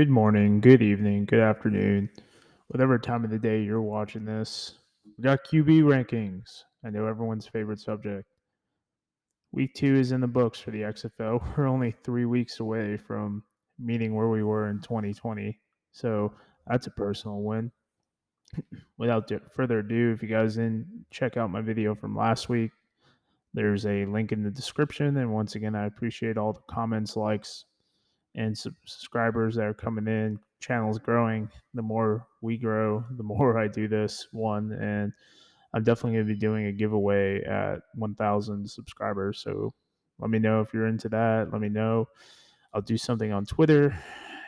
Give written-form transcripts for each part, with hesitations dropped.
Good morning, good evening, good afternoon, whatever time of the day you're watching this. We got QB rankings. I know everyone's favorite subject. Week 2 is in the books for the XFL. We're only 3 weeks away from meeting where we were in 2020. So that's a personal win. Without further ado, if you guys didn't check out my video from last week, there's a link in the description. And once again, I appreciate all the comments, likes, and subscribers that are coming in. Channel's growing. The more we grow, the more I do this one. And I'm definitely going to be doing a giveaway at 1,000 subscribers. So let me know if you're into that. Let me know. I'll do something on Twitter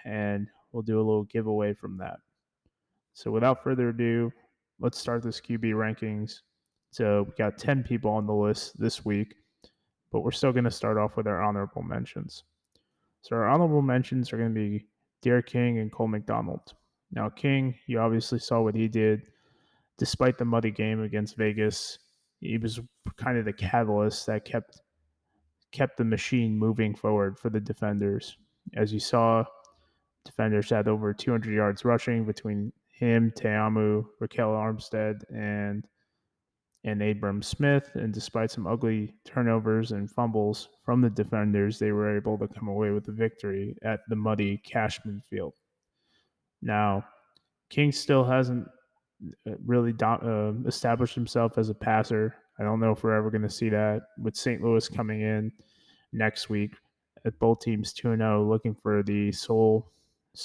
and we'll do a little giveaway from that. So without further ado, let's start this QB rankings. So we got 10 people on the list this week, but we're still going to start off with our honorable mentions. So our honorable mentions are going to be Derek King and Cole McDonald. Now, King, you obviously saw what he did. Despite the muddy game against Vegas, he was kind of the catalyst that kept the machine moving forward for the defenders. As you saw, defenders had over 200 yards rushing between him, Teamu, Raquel Armstead, and Abram Smith. And despite some ugly turnovers and fumbles from the defenders, they were able to come away with the victory at the muddy Cashman Field. Now, King still hasn't really established himself as a passer. I don't know if we're ever going to see that with St. Louis coming in next week at both teams 2-0, looking for the sole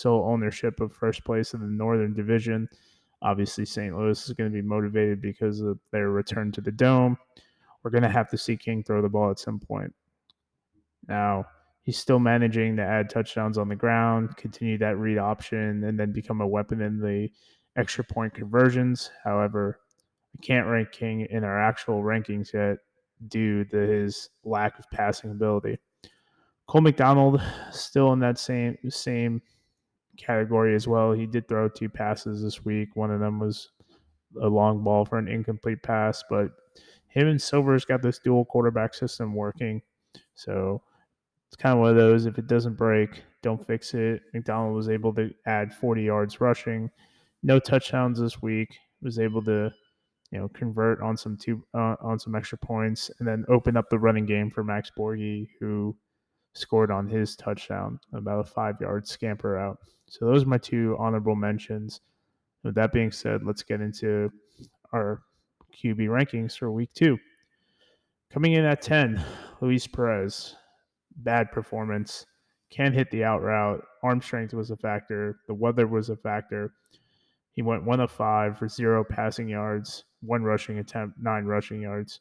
ownership of first place in the Northern Division. Obviously, St. Louis is going to be motivated because of their return to the Dome. We're going to have to see King throw the ball at some point. Now, he's still managing to add touchdowns on the ground, continue that read option, and then become a weapon in the extra point conversions. However, I can't rank King in our actual rankings yet due to his lack of passing ability. Cole McDonald still in that same category as well. He did throw 2 passes this week. One of them was a long ball for an incomplete pass, but him and Silver's got this dual quarterback system working. So it's kind of one of those, if it doesn't break, don't fix it. McDonald was able to add 40 yards rushing, no touchdowns this week, was able to convert on some extra points, and then open up the running game for Max Borghi, who scored on his touchdown, about a 5-yard scamper out. So those are my 2 honorable mentions. With that being said, let's get into our QB rankings for week 2. Coming in at 10, Luis Perez. Bad performance. Can't hit the out route. Arm strength was a factor. The weather was a factor. He went 1 of 5 for 0 passing yards, 1 rushing attempt, 9 rushing yards.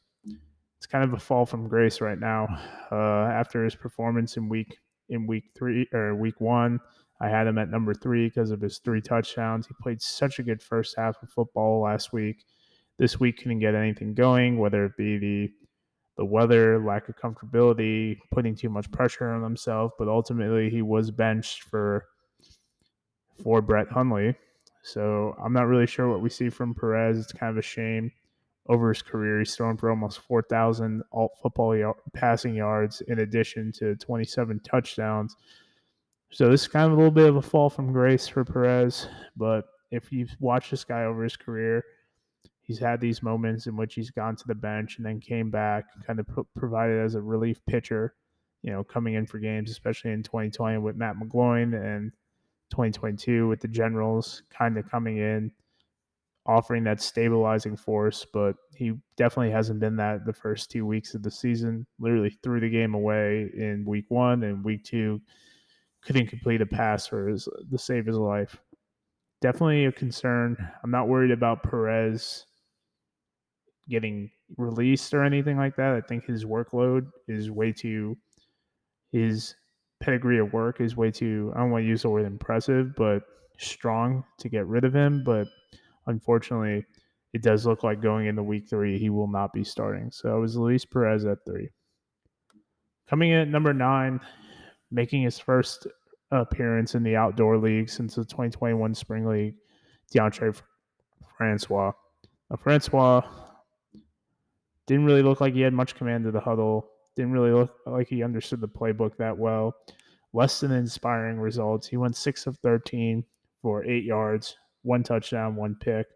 It's kind of a fall from grace right now. After his performance in week 1, I had him at number 3 because of his 3 touchdowns. He played such a good first half of football last week. This week couldn't get anything going, whether it be the weather, lack of comfortability, putting too much pressure on himself. But ultimately, he was benched for Brett Hundley. So I'm not really sure what we see from Perez. It's kind of a shame. Over his career, he's thrown for almost 4,000 football passing yards in addition to 27 touchdowns. So this is kind of a little bit of a fall from grace for Perez. But if you've watched this guy over his career, he's had these moments in which he's gone to the bench and then came back, kind of provided as a relief pitcher, coming in for games, especially in 2020 with Matt McGloin and 2022 with the Generals kind of coming in, offering that stabilizing force. But he definitely hasn't been that the first 2 weeks of the season. Literally threw the game away in week 1, and week 2 couldn't complete a pass for to save his life. Definitely a concern. I'm not worried about Perez getting released or anything like that. I think his workload is way too, his pedigree of work is way too, I don't want to use the word impressive, but strong to get rid of him. But unfortunately, it does look like going into week 3, he will not be starting. So it was Luis Perez at 3. Coming in at number 9, making his first appearance in the outdoor league since the 2021 Spring League, Deontay Francois. Now, Francois didn't really look like he had much command of the huddle. Didn't really look like he understood the playbook that well. less than inspiring results. He went 6 of 13 for 8 yards, 1 touchdown, 1 pick.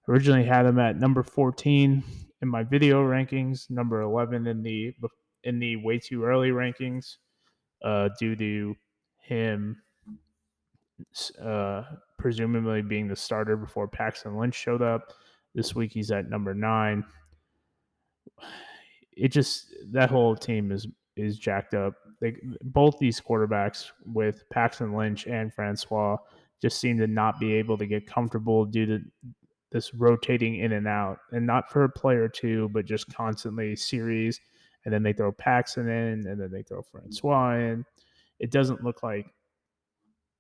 Originally had him at number 14 in my video rankings, number 11 in the way too early rankings, due to him presumably being the starter before Paxton Lynch showed up. This week he's at number 9. It just that whole team is jacked up. Both these quarterbacks with Paxton Lynch and Francois just seem to not be able to get comfortable due to this rotating in and out, and not for a play or two, but just constantly series. And then they throw Paxton in, and then they throw Francois in. It doesn't look like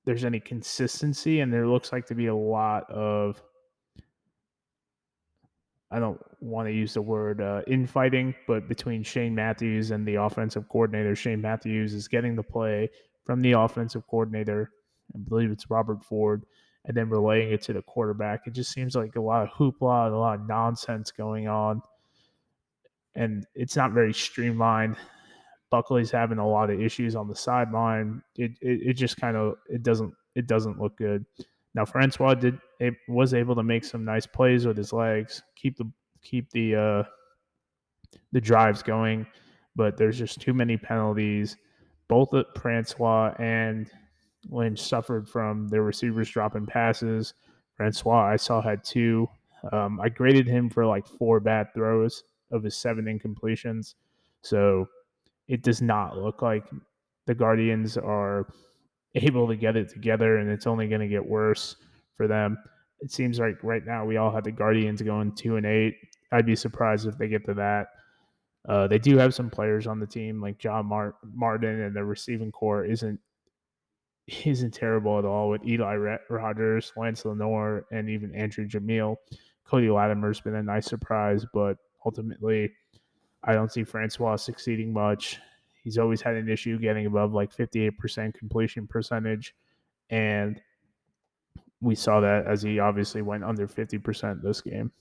there's any consistency, and there looks like to be a lot of, I don't want to use the word infighting, but between Shane Matthews and the offensive coordinator. Shane Matthews is getting the play from the offensive coordinator, I believe it's Robert Ford, and then relaying it to the quarterback. It just seems like a lot of hoopla and a lot of nonsense going on, and it's not very streamlined. Buckley's having a lot of issues on the sideline. It just kind of it doesn't look good. Now Francois was able to make some nice plays with his legs, keep the drives going, but there's just too many penalties. Both Francois and Lynch suffered from their receivers dropping passes. Francois, I saw, had 2. I graded him for like 4 bad throws of his 7 incompletions. So it does not look like the Guardians are able to get it together, and it's only going to get worse for them. It seems like right now we all have the Guardians going 2-8. I'd be surprised if they get to that. They do have some players on the team like John Martin, and the receiving core isn't terrible at all with Eli Rogers, Lance Lenoir, and even Andrew Jamil. Cody Latimer's been a nice surprise, but ultimately, I don't see Francois succeeding much. He's always had an issue getting above like 58% completion percentage, and we saw that as he obviously went under 50% this game.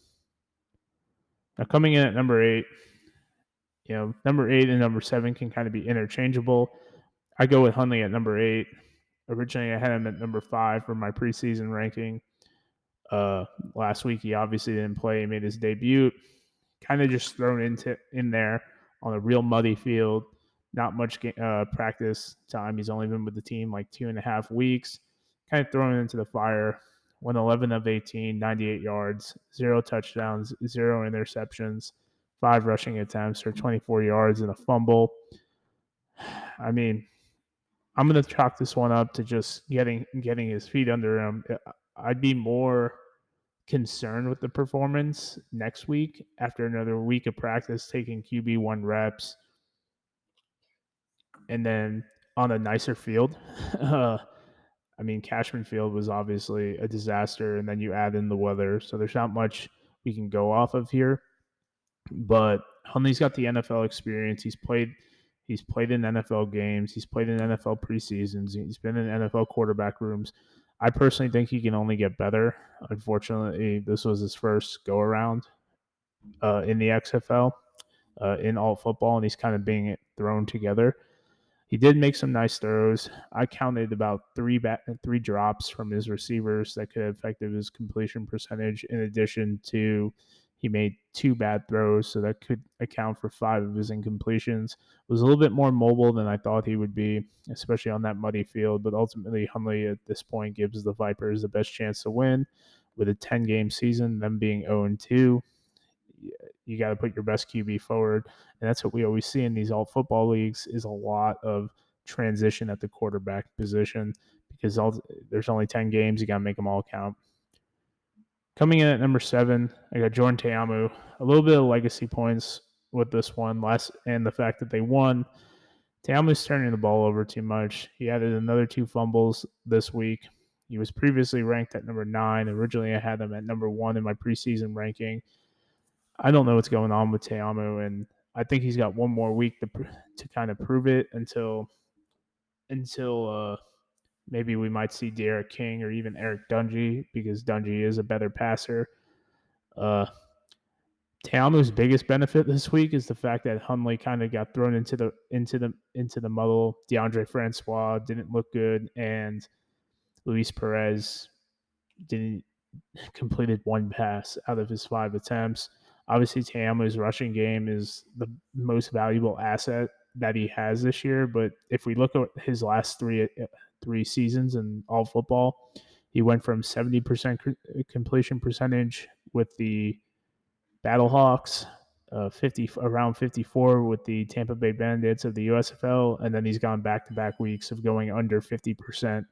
Now, coming in at number 8, number 8 and number 7 can kind of be interchangeable. I go with Hundley at number 8. Originally, I had him at number 5 for my preseason ranking. Last week, he obviously didn't play. He made his debut. Kind of just thrown in there on a real muddy field. Not much practice time. He's only been with the team like 2.5 weeks. Kind of thrown into the fire. Went 11 of 18, 98 yards, 0 touchdowns, 0 interceptions, 5 rushing attempts for 24 yards and a fumble. I mean, I'm going to chalk this one up to just getting his feet under him. I'd be more concerned with the performance next week after another week of practice, taking QB1 reps, and then on a nicer field. I mean, Cashman Field was obviously a disaster, and then you add in the weather, so there's not much we can go off of here. But Hundley's got the NFL experience. He's played in NFL games. He's played in NFL preseasons. He's been in NFL quarterback rooms. I personally think he can only get better. Unfortunately, this was his first go around in the XFL, in alt football, and he's kind of being thrown together. He did make some nice throws. I counted about 3 drops from his receivers that could have affected his completion percentage. In addition to, he made 2 bad throws, so that could account for 5 of his incompletions. Was a little bit more mobile than I thought he would be, especially on that muddy field. But ultimately, Hundley at this point gives the Vipers the best chance to win with a 10-game season, them being 0-2. You got to put your best QB forward, and that's what we always see in these alt football leagues is a lot of transition at the quarterback position because there's only 10 games. You got to make them all count. Coming in at number 7, I got Jordan Ta'amu. A little bit of legacy points with this one, and the fact that they won. Ta'amu's turning the ball over too much. He added another 2 fumbles this week. He was previously ranked at number 9. Originally, I had him at number 1 in my preseason ranking. I don't know what's going on with Ta'amu, and I think he's got one more week to kind of prove it until maybe we might see Derek King or even Eric Dungy, because Dungy is a better passer. Teamu's biggest benefit this week is the fact that Hundley kind of got thrown into the muddle. DeAndre Francois didn't look good, and Luis Perez didn't completed one pass out of his 5 attempts. Obviously, Teamu's rushing game is the most valuable asset that he has this year. But if we look at his last three seasons in all football, he went from 70% completion percentage with the Battlehawks, 50 around 54 with the Tampa Bay Bandits of the USFL, and then he's gone back-to-back weeks of going under 50%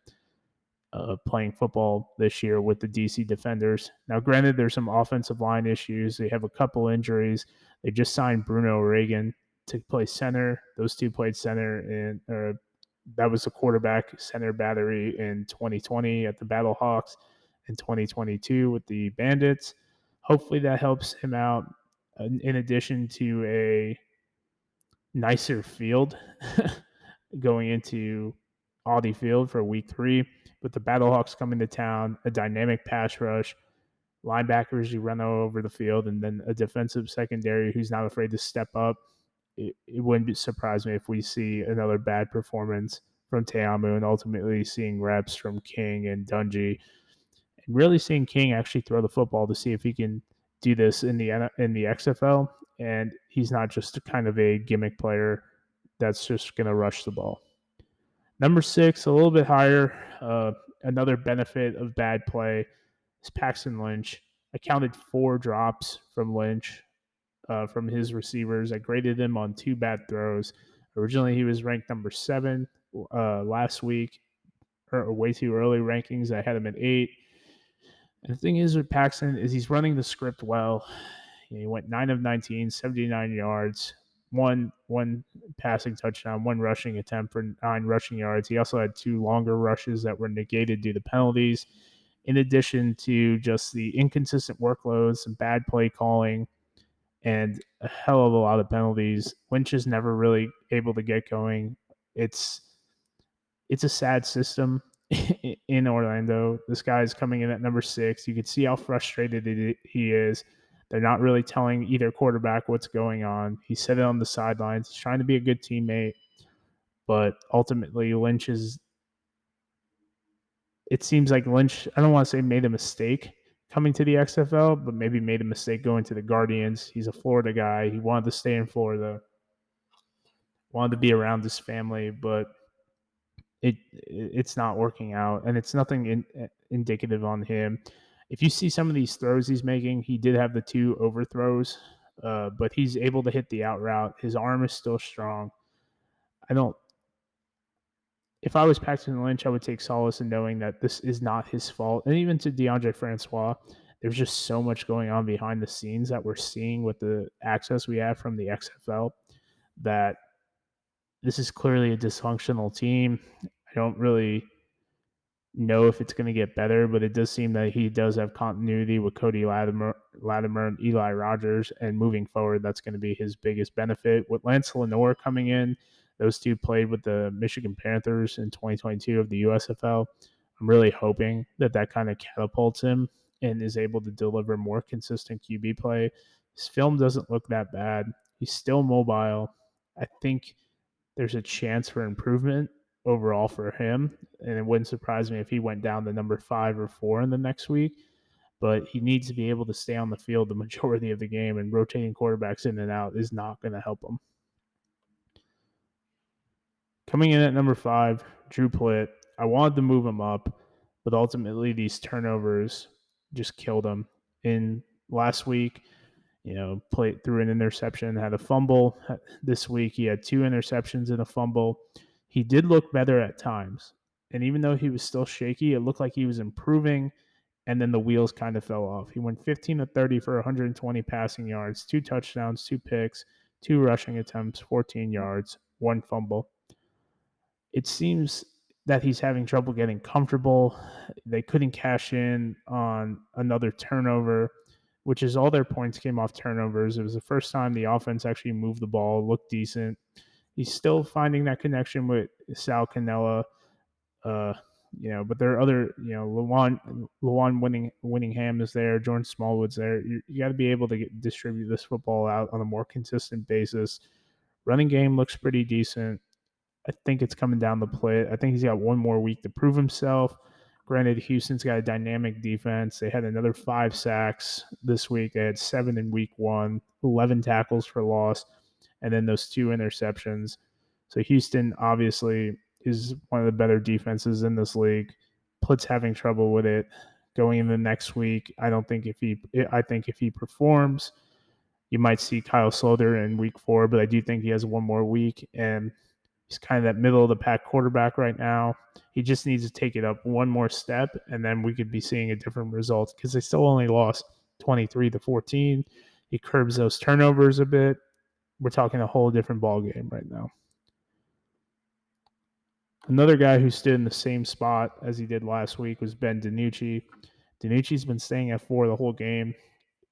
playing football this year with the DC Defenders. Now, granted, there's some offensive line issues. They have a couple injuries. They just signed Bruno Reagan to play center. Those two played center, and that was the quarterback center battery in 2020 at the Battlehawks, in 2022 with the Bandits. Hopefully, that helps him out. In addition to a nicer field going into Audi Field for week 3, with the Battlehawks coming to town, a dynamic pass rush, linebackers who run all over the field, and then a defensive secondary who's not afraid to step up. It wouldn't surprise me if we see another bad performance from Teamu, and ultimately seeing reps from King and Dungy, and really seeing King actually throw the football to see if he can do this in the XFL, and he's not just kind of a gimmick player that's just going to rush the ball. Number 6, a little bit higher. Another benefit of bad play is Paxton Lynch. I counted 4 drops from Lynch, from his receivers. I graded him on 2 bad throws. Originally, he was ranked number 7 last week, or way too early rankings. I had him at 8. And the thing is with Paxton is he's running the script well. He went 9 of 19, 79 yards, one passing touchdown, 1 rushing attempt for 9 rushing yards. He also had 2 longer rushes that were negated due to penalties, in addition to just the inconsistent workloads, some bad play calling, and a hell of a lot of penalties. Lynch is never really able to get going. It's a sad system in Orlando. This guy is coming in at number 6. You can see how frustrated he is. They're not really telling either quarterback what's going on. He said it on the sidelines. He's trying to be a good teammate, but ultimately Lynch is. It seems like Lynch, I don't want to say made a mistake coming to the XFL, but maybe made a mistake going to the Guardians. He's a Florida guy. He wanted to stay in Florida, wanted to be around his family, but it's not working out, and it's nothing indicative on him. If you see some of these throws he's making, he did have the 2 overthrows, but he's able to hit the out route. His arm is still strong. If I was Paxton Lynch, I would take solace in knowing that this is not his fault. And even to DeAndre Francois, there's just so much going on behind the scenes that we're seeing with the access we have from the XFL, that this is clearly a dysfunctional team. I don't really know if it's going to get better, but it does seem that he does have continuity with Cody Latimer and Eli Rogers, and moving forward, that's going to be his biggest benefit. With Lance Lenoir coming in, those two played with the Michigan Panthers in 2022 of the USFL. I'm really hoping that kind of catapults him and is able to deliver more consistent QB play. His film doesn't look that bad. He's still mobile. I think there's a chance for improvement overall for him, and it wouldn't surprise me if he went down to number 5 or 4 in the next week. But he needs to be able to stay on the field the majority of the game, and rotating quarterbacks in and out is not going to help him. Coming in at number 5, Drew Plitt. I wanted to move him up, but ultimately these turnovers just killed him. In last week, played through an interception, had a fumble. This week he had 2 interceptions and a fumble. He did look better at times. And even though he was still shaky, it looked like he was improving, and then the wheels kind of fell off. He went 15 of 30 for 120 passing yards, 2 touchdowns, 2 picks, 2 rushing attempts, 14 yards, 1 fumble. It seems that he's having trouble getting comfortable. They couldn't cash in on another turnover, which is all their points came off turnovers. It was the first time the offense actually moved the ball, looked decent. He's still finding that connection with Sal Cannella. But there are other, Lawan Winningham is there, Jordan Smallwood's there. You got to be able to distribute this football out on a more consistent basis. Running game looks pretty decent. I think it's coming down the plate. I think he's got one more week to prove himself. Granted, Houston's got a dynamic defense. They had another 5 sacks this week. They had 7 in week 1, 11 tackles for loss, and then those 2 interceptions. So Houston obviously is one of the better defenses in this league. Plitt's having trouble with it going into next week. I think if he performs, you might see Kyle Sloter in week 4, but I do think he has one more week, and he's kind of that middle of the pack quarterback right now. He just needs to take it up one more step, and then we could be seeing a different result because they still only lost 23-14. He curbs those turnovers a bit. We're talking a whole different ball game right now. Another guy who stood in the same spot as he did last week was Ben DiNucci. DiNucci's been staying at 4 the whole game.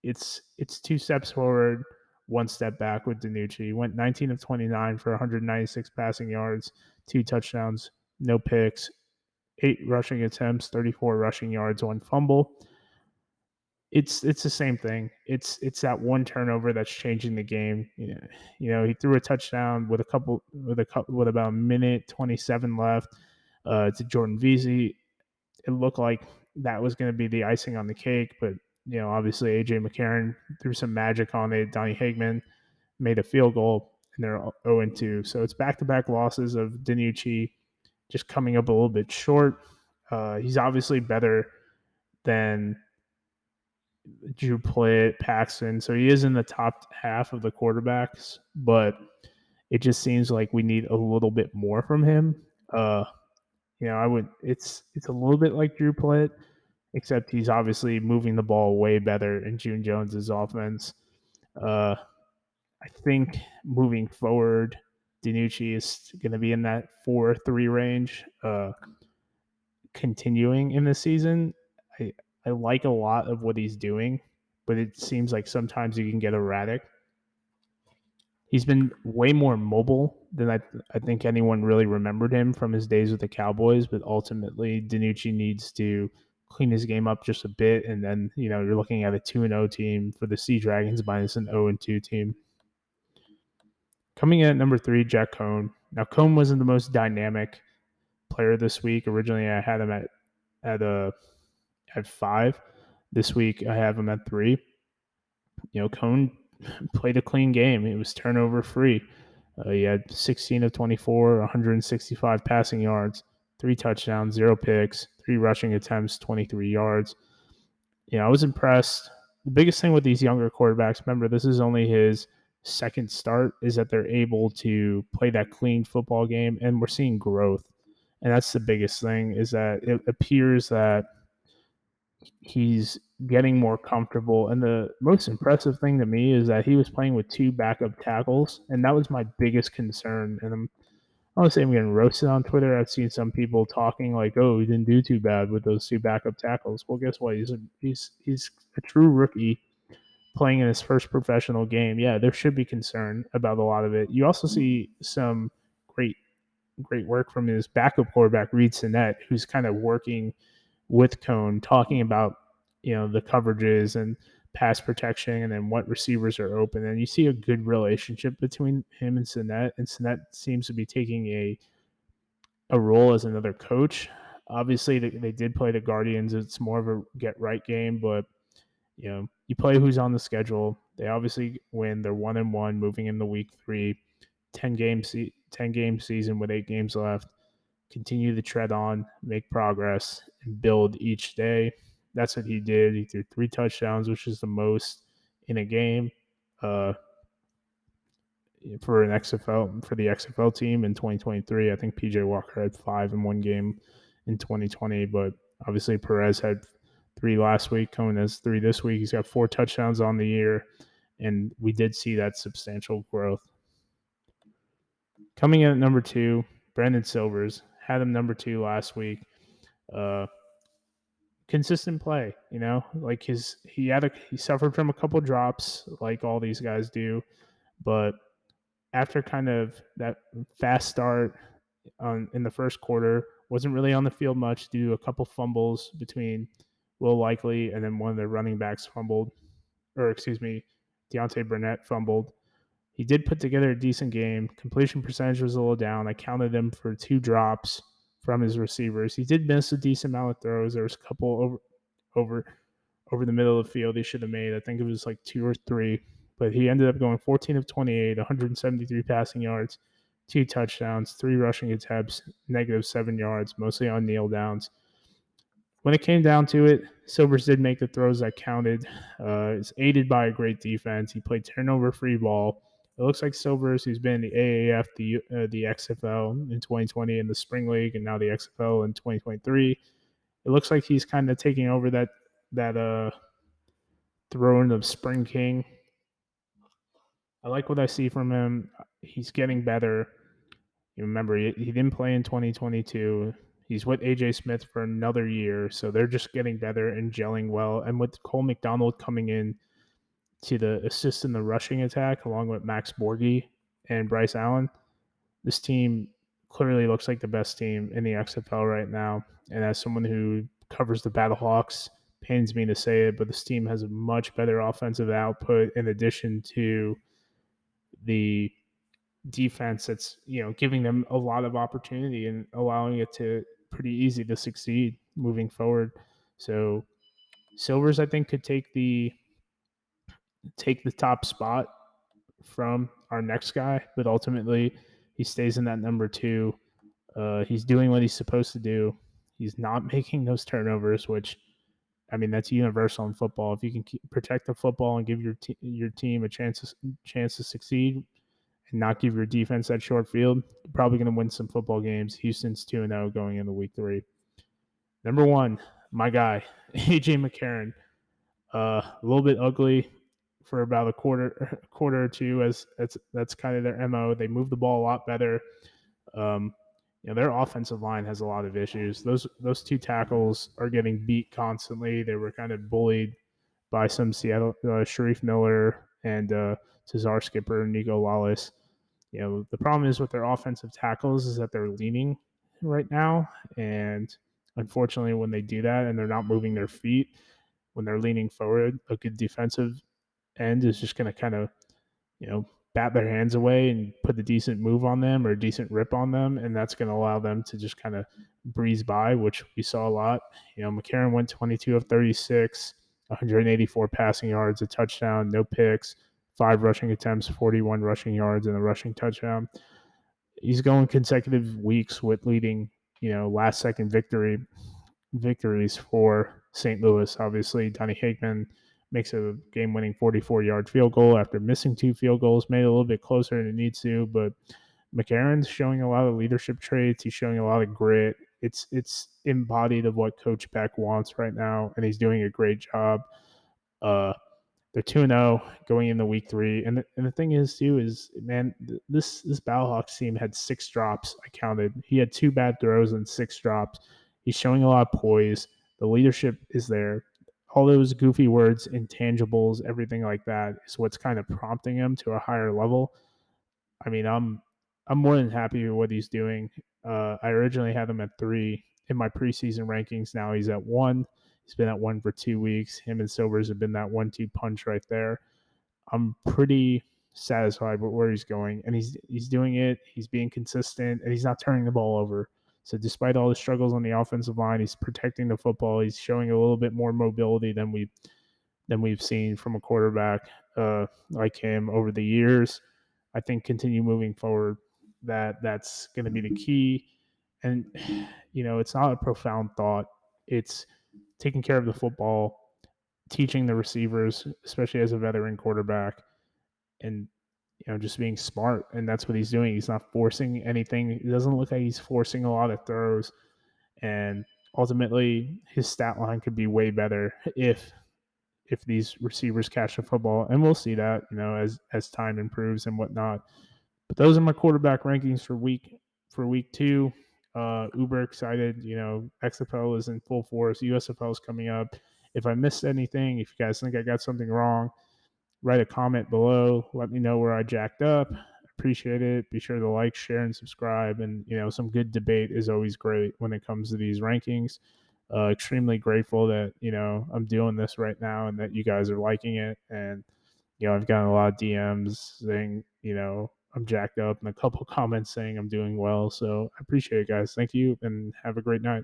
It's 2 steps forward, 1 step back with DiNucci. He went 19 of 29 for 196 passing yards, 2 touchdowns, no picks, 8 rushing attempts, 34 rushing yards, 1 fumble. It's the same thing. It's that one turnover that's changing the game. He threw a touchdown with about a minute 27 left to Jordan Veazey. It looked like that was going to be the icing on the cake, but obviously AJ McCarron threw some magic on it. Donnie Hagman made a field goal, and they're 0-2. So it's back-to-back losses of DiNucci just coming up a little bit short. He's obviously better than Drew Plitt, Paxton, so he is in the top half of the quarterbacks, but it just seems like we need a little bit more from him. It's a little bit like Drew Plitt, except he's obviously moving the ball way better in June Jones's offense. I think moving forward, DiNucci is going to be in that 4-3 range. Continuing in this season, I like a lot of what he's doing, but it seems like sometimes he can get erratic. He's been way more mobile than I think anyone really remembered him from his days with the Cowboys, but ultimately DiNucci needs to clean his game up just a bit, and then you're looking at a 2-0 team for the Sea Dragons minus an 0-2 team. Coming in at number 3, Jack Cohn. Now Cohn wasn't the most dynamic player this week. Originally, I had him at 5. This week, I have him at 3. Cohn played a clean game. It was turnover free. He had 16 of 24, 165 passing yards, 3 touchdowns, 0 picks, 3 rushing attempts, 23 yards. I was impressed. The biggest thing with these younger quarterbacks, remember, this is only his second start, is that they're able to play that clean football game, and we're seeing growth. And that's the biggest thing, is that it appears that he's getting more comfortable. And the most impressive thing to me is that he was playing with 2 backup tackles, and that was my biggest concern. And I don't say I'm getting roasted on Twitter. I've seen some people talking like, "Oh, he didn't do too bad with those 2 backup tackles." Well, guess what? He's a true rookie playing in his first professional game. Yeah, there should be concern about a lot of it. You also see some great work from his backup quarterback, Reed Sinnett, who's kind of working with Cohn, talking about the coverages and pass protection and then what receivers are open. And you see a good relationship between him and Sinnett seems to be taking a role as another coach. Obviously, they did play the Guardians. It's more of a get-right game, but you play who's on the schedule. They obviously win. They're 1-1 moving into week 3, 10-game season with 8 games left. Continue to tread on, make progress, and build each day. That's what he did. He threw 3 touchdowns, which is the most in a game for the XFL team in 2023. I think PJ Walker had 5 in one game in 2020, but obviously Perez had 3 last week. Cohn has 3 this week. He's got 4 touchdowns on the year, and we did see that substantial growth. Coming in at number 2, Brandon Silvers. Had him number 2 last week. Consistent play, like he suffered from a couple drops like all these guys do, but after kind of that fast start in the first quarter, wasn't really on the field much due to a couple fumbles between Will Likely and then one of their running backs fumbled, or excuse me, Deontay Burnett fumbled. He did put together a decent game. Completion percentage was a little down. I counted him for 2 drops from his receivers. He did miss a decent amount of throws. There was a couple over over the middle of the field he should have made. I think it was like 2 or 3, but he ended up going 14 of 28, 173 passing yards, 2 touchdowns, 3 rushing attempts, -7 yards, mostly on kneel downs. When it came down to it, Silvers did make the throws that counted. It's aided by a great defense. He played turnover-free ball. It looks like Silvers, who's been in the AAF, the XFL in 2020, in the Spring League, and now the XFL in 2023. It looks like he's kind of taking over that throne of Spring King. I like what I see from him. He's getting better. You remember, he didn't play in 2022. He's with AJ Smith for another year, so they're just getting better and gelling well. And with Cole McDonald coming in to the assist in the rushing attack, along with Max Borghi and Bryce Allen, this team clearly looks like the best team in the XFL right now. And as someone who covers the Battlehawks, pains me to say it, but this team has a much better offensive output in addition to the defense that's giving them a lot of opportunity and allowing it to pretty easy to succeed moving forward. So Silvers, I think, could take the top spot from our next guy, but ultimately he stays in that number 2. He's doing what he's supposed to do. He's not making those turnovers, which, I mean, that's universal in football. If you can protect the football and give your team a chance to succeed, and not give your defense that short field, you're probably going to win some football games. Houston's 2-0 going into week 3. Number 1, my guy, AJ McCarron. A little bit ugly for about a quarter or two, as that's kind of their MO. They move the ball a lot better. Their offensive line has a lot of issues. Those 2 tackles are getting beat constantly. They were kind of bullied by some Seattle Sharif Miller and Cesar Skipper, Nico Wallace. The problem is with their offensive tackles is that they're leaning right now, and unfortunately, when they do that and they're not moving their feet, when they're leaning forward, a good defensive end is just going to kind of bat their hands away and put a decent move on them or a decent rip on them, and that's going to allow them to just kind of breeze by, which we saw a lot. McCarron went 22 of 36, 184 passing yards, a touchdown, no picks, 5 rushing attempts, 41 rushing yards, and a rushing touchdown. He's going consecutive weeks with leading, last-second victories for St. Louis. Obviously, Donnie Hickman makes a game-winning 44-yard field goal after missing 2 field goals, made it a little bit closer than it needs to, but McCarron's showing a lot of leadership traits. He's showing a lot of grit. It's embodied of what Coach Beck wants right now, and he's doing a great job. They're 2-0 going into week 3. And the thing is, too, is, man, this Battlehawks team had 6 drops. I counted. He had 2 bad throws and 6 drops. He's showing a lot of poise. The leadership is there. All those goofy words, intangibles, everything like that is what's kind of prompting him to a higher level. I mean, I'm more than happy with what he's doing. I originally had him at 3 in my preseason rankings. Now he's at 1. He's been at 1 for 2 weeks. Him and Silvers have been that 1-2 punch right there. I'm pretty satisfied with where he's going, and he's doing it. He's being consistent, and he's not turning the ball over. So despite all the struggles on the offensive line, he's protecting the football. He's showing a little bit more mobility than we've seen from a quarterback like him over the years. I think continue moving forward. That's going to be the key. And it's not a profound thought. It's taking care of the football, teaching the receivers, especially as a veteran quarterback, and just being smart. And that's what he's doing. He's not forcing anything. It doesn't look like he's forcing a lot of throws. And ultimately, his stat line could be way better if these receivers catch the football. And we'll see that, as time improves and whatnot. But those are my quarterback rankings for week 2. Uber excited. XFL is in full force. USFL is coming up. If I missed anything, if you guys think I got something wrong, write a comment below. Let me know where I jacked up. I appreciate it. Be sure to like, share, and subscribe. And some good debate is always great when it comes to these rankings. Extremely grateful that I'm doing this right now and that you guys are liking it. And I've gotten a lot of DMs saying I'm jacked up, and a couple comments saying I'm doing well. So I appreciate it, guys. Thank you, and have a great night.